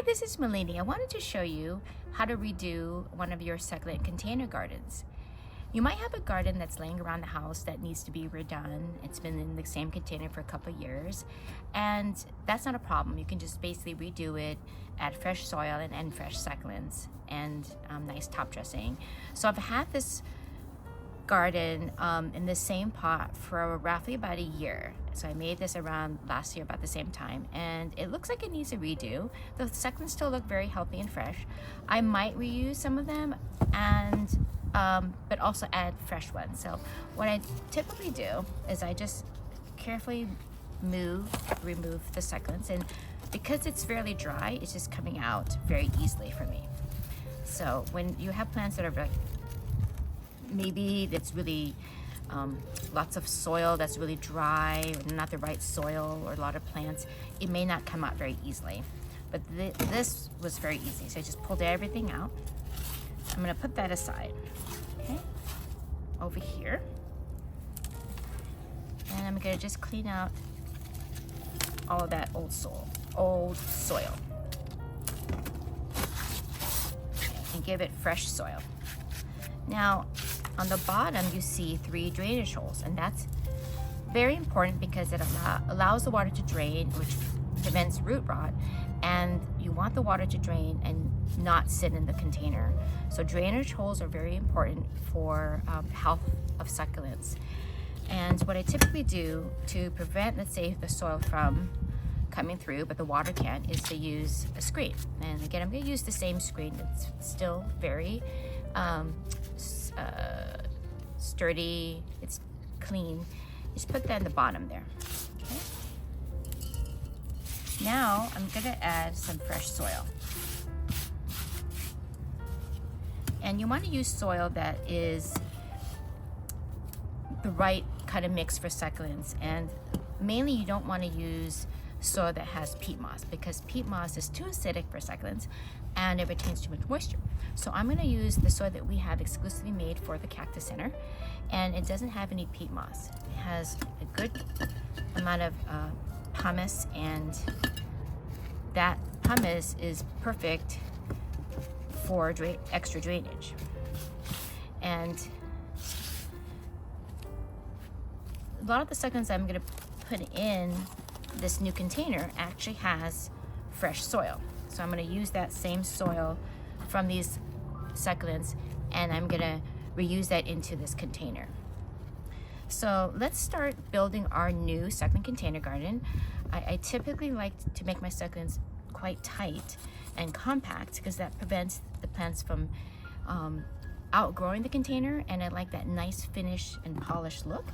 Hi, this is Melanie. I wanted to show you how to redo one of your succulent container gardens. You might have a garden that's laying around the house that needs to be redone. It's been in the same container for a couple of years, and that's not a problem. You can just basically redo it, add fresh soil and fresh succulents and nice top dressing. So I've had this garden in the same pot for roughly about a year. So I made this around last year about the same time, and it looks like it needs a redo. The succulents still look very healthy and fresh. I might reuse some of them and but also add fresh ones. So what I typically do is I just carefully remove the succulents, and because it's fairly dry, it's just coming out very easily for me. So when you have plants that are like, maybe it's really lots of soil that's really dry, or not the right soil, or a lot of plants, it may not come out very easily. But this was very easy. So I just pulled everything out. I'm gonna put that aside, okay? Over here. And I'm gonna just clean out all of that old soil. And give it fresh soil. Now, on the bottom, you see 3 drainage holes, and that's very important because it allows the water to drain, which prevents root rot, and you want the water to drain and not sit in the container. So drainage holes are very important for health of succulents. And what I typically do to prevent, let's say, the soil from coming through, but the water can, is to use a screen. And again, I'm going to use the same screen. It's still very sturdy, it's clean. Just put that in the bottom there. Okay. Now I'm gonna add some fresh soil. And you want to use soil that is the right kind of mix for succulents, and mainly you don't want to use soil that has peat moss, because peat moss is too acidic for succulents and it retains too much moisture. So I'm going to use the soil that we have exclusively made for the cactus center, and it doesn't have any peat moss. It has a good amount of pumice, and that pumice is perfect for extra drainage. And a lot of the succulents I'm going to put in this new container actually has fresh soil. So I'm going to use that same soil from these succulents, and I'm going to reuse that into this container. So let's start building our new succulent container garden. I typically like to make my succulents quite tight and compact because that prevents the plants from outgrowing the container, and I like that nice finish and polished look.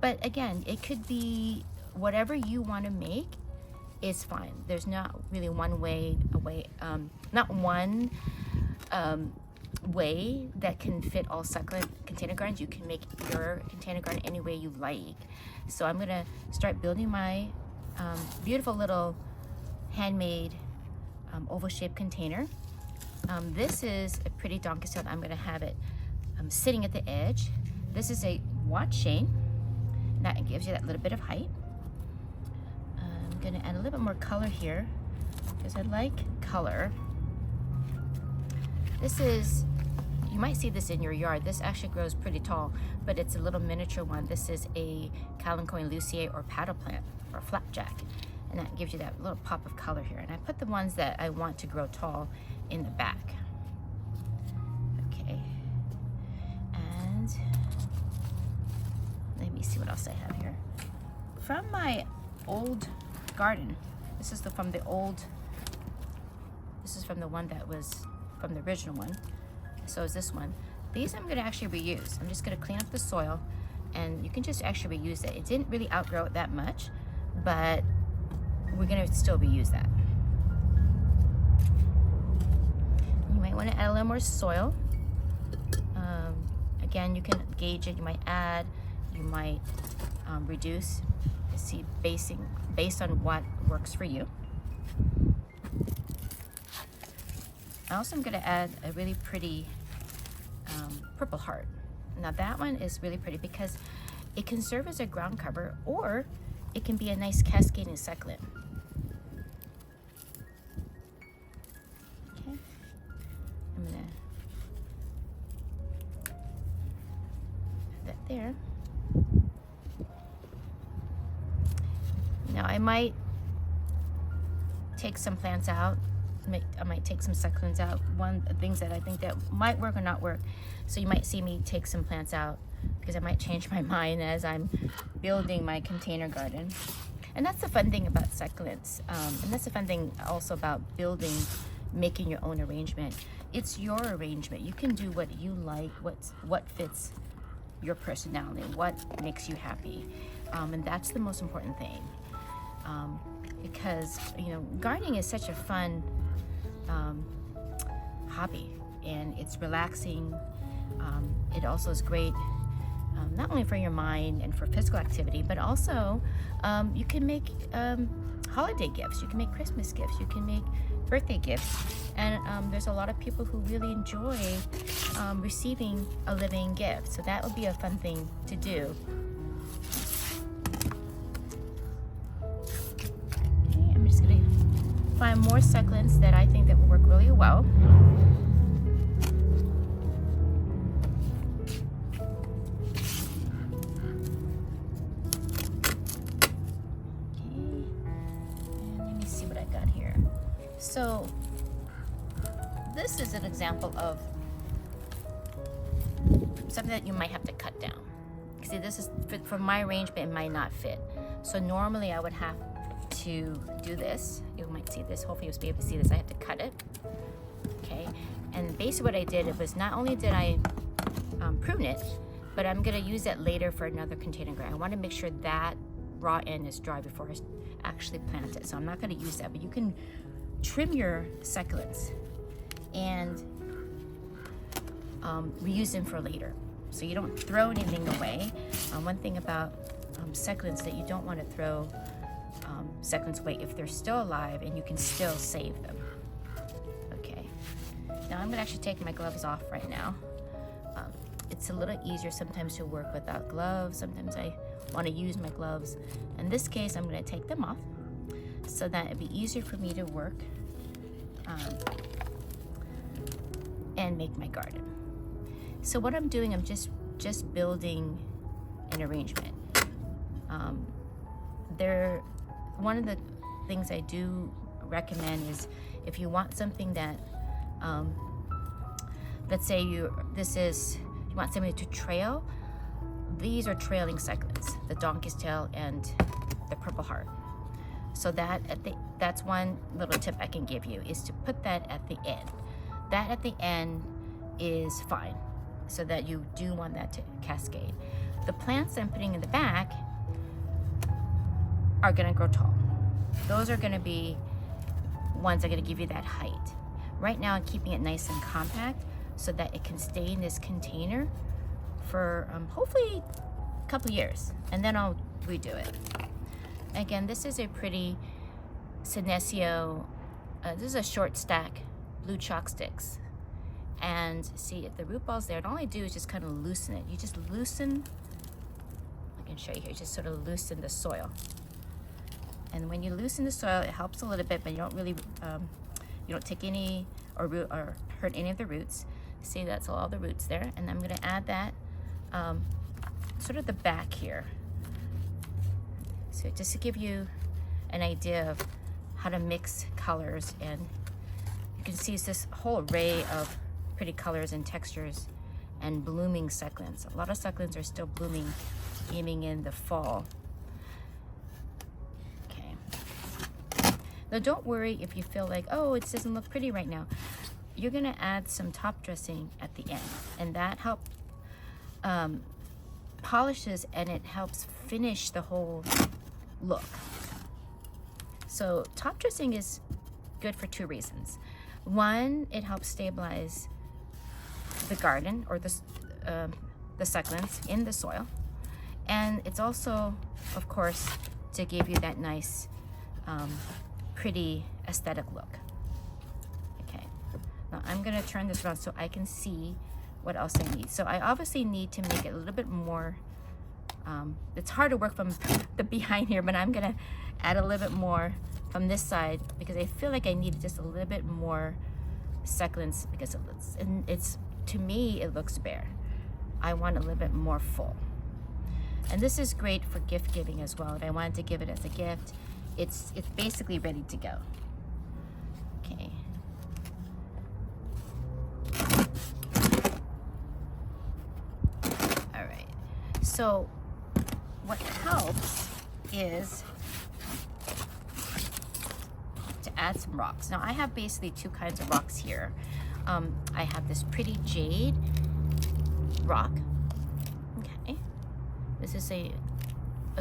But again, it could be whatever you want to make is fine. There's not really one way that can fit all succulent container gardens. You can make your container garden any way you like. So I'm gonna start building my beautiful little handmade oval shaped container. This is a pretty donkey style. I'm gonna have it sitting at the edge. This is a watch chain that gives you that little bit of height. I'm gonna add a little bit more color here because I like color. This is, you might see this in your yard. This actually grows pretty tall, but it's a little miniature one. This is a Calanchoe Lucier or paddle plant or flapjack, and that gives you that little pop of color here. And I put the ones that I want to grow tall in the back. Okay, and let me see what else I have here. From my old garden, this is from the one that was from the original one. So is this one. These I'm gonna actually reuse. I'm just gonna clean up the soil, and you can just actually reuse it. It didn't really outgrow it that much, but we're gonna still reuse that. You might wanna add a little more soil. Again, you can gauge it. You might add, you might reduce. See, based on what works for you. I also am going to add a really pretty purple heart. Now that one is really pretty because it can serve as a ground cover, or it can be a nice cascading succulent. there. Now I might take some plants out. I might take some succulents out. One of the things that I think that might work or not work. So you might see me take some plants out because I might change my mind as I'm building my container garden. And that's the fun thing about succulents. And that's the fun thing also about building, making your own arrangement. It's your arrangement. You can do what you like, what fits your personality, what makes you happy. And that's the most important thing. Because, you know, gardening is such a fun hobby, and it's relaxing. It also is great not only for your mind and for physical activity, but also you can make holiday gifts, you can make Christmas gifts, you can make birthday gifts, and there's a lot of people who really enjoy receiving a living gift, so that would be a fun thing to do. Okay, I'm just gonna find more succulents that I think that will work really well. So this is an example of something that you might have to cut down. See, this is for my arrangement, it might not fit. So normally I would have to do this. You might see this, hopefully you'll be able to see this. I have to cut it, okay? And basically what I did, it was not only did I prune it, but I'm gonna use that later for another container garden. I wanna make sure that raw end is dry before I actually plant it. So I'm not gonna use that, but you can trim your succulents and reuse them for later, so you don't throw anything away. One thing about succulents that you don't want to throw succulents away if they're still alive, and you can still save them. Okay, now I'm gonna actually take my gloves off right now. It's a little easier sometimes to work without gloves. Sometimes I want to use my gloves. In this case, I'm going to take them off so that it'd be easier for me to work and make my garden. So what I'm doing, I'm just building an arrangement. One of the things I do recommend is if you want something that, let's say you want something to trail, these are trailing succulents, the donkey's tail and the purple heart. So that's one little tip I can give you, is to put that at the end. That at the end is fine, so that you do want that to cascade. The plants I'm putting in the back are gonna grow tall. Those are gonna be ones that are gonna give you that height. Right now I'm keeping it nice and compact so that it can stay in this container for hopefully a couple years, and then I'll redo it. Again, this is a pretty Senecio, this is a short stack blue chalk sticks. And see, if the root ball's there, and all I do is just kind of loosen it. You just loosen, I can show you here, just sort of loosen the soil. And when you loosen the soil, it helps a little bit, but you don't really, you don't take any or hurt any of the roots. See, that's all the roots there. And I'm gonna add that sort of the back here. So just to give you an idea of how to mix colors, and you can see it's this whole array of pretty colors and textures and blooming succulents. A lot of succulents are still blooming, aiming in the fall. Okay. Now don't worry if you feel like, oh, it doesn't look pretty right now. You're gonna add some top dressing at the end, and that helps polishes, and it helps finish the whole look. So top dressing is good for two reasons. One, it helps stabilize the garden or the succulents in the soil, and it's also, of course, to give you that nice pretty aesthetic look. Okay, now I'm gonna turn this around so I can see what else I need. So I obviously need to make it a little bit more, it's hard to work from the behind here, but I'm gonna add a little bit more from this side because I feel like I need just a little bit more succulents, because it's to me, it looks bare. I want a little bit more full. And this is great for gift giving as well. If I wanted to give it as a gift, it's basically ready to go. Okay. All right. So what helps is to add some rocks. Now I have basically two kinds of rocks here. I have this pretty jade rock. Okay. This is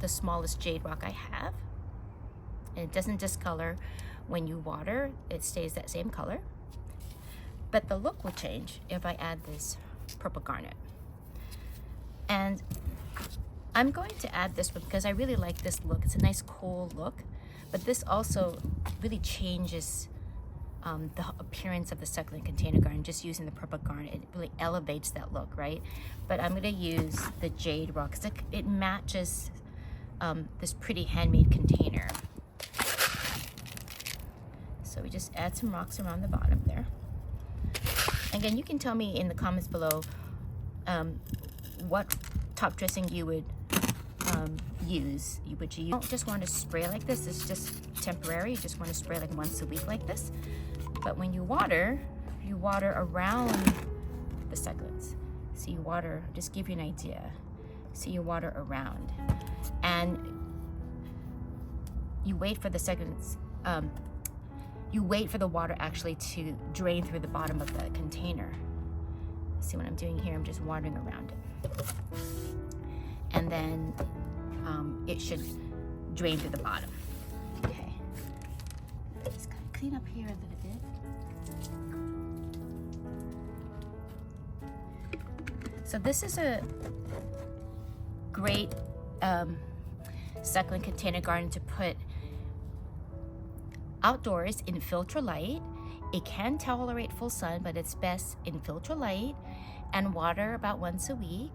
the smallest jade rock I have. And it doesn't discolor when you water, it stays that same color. But the look will change if I add this purple garnet. And I'm going to add this one because I really like this look. It's a nice cool look, but this also really changes the appearance of the succulent container garden just using the purple garnet. It really elevates that look, right? But I'm going to use the jade rock because it matches this pretty handmade container. So we just add some rocks around the bottom there. Again, you can tell me in the comments below what top dressing you would use. You don't just want to spray like this. It's just temporary. You just want to spray like once a week like this. But when you water around the succulents. So you water, just give you an idea. So you water around. And you wait for the succulents, you wait for the water actually to drain through the bottom of the container. See what I'm doing here? I'm just watering around it. And then it should drain through the bottom. Okay. Just kind of clean up here a little bit. So this is a great succulent container garden to put outdoors in filter light. It can tolerate full sun, but it's best in filter light and water about once a week.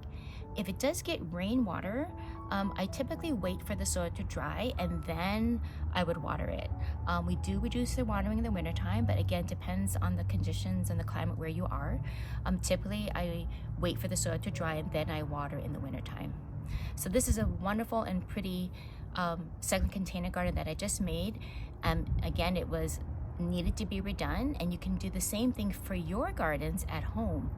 If it does get rainwater, I typically wait for the soil to dry and then I would water it. We do reduce the watering in the wintertime, but again, depends on the conditions and the climate where you are. Typically, I wait for the soil to dry and then I water in the wintertime. So this is a wonderful and pretty succulent container garden that I just made. Again, it was needed to be redone, and you can do the same thing for your gardens at home.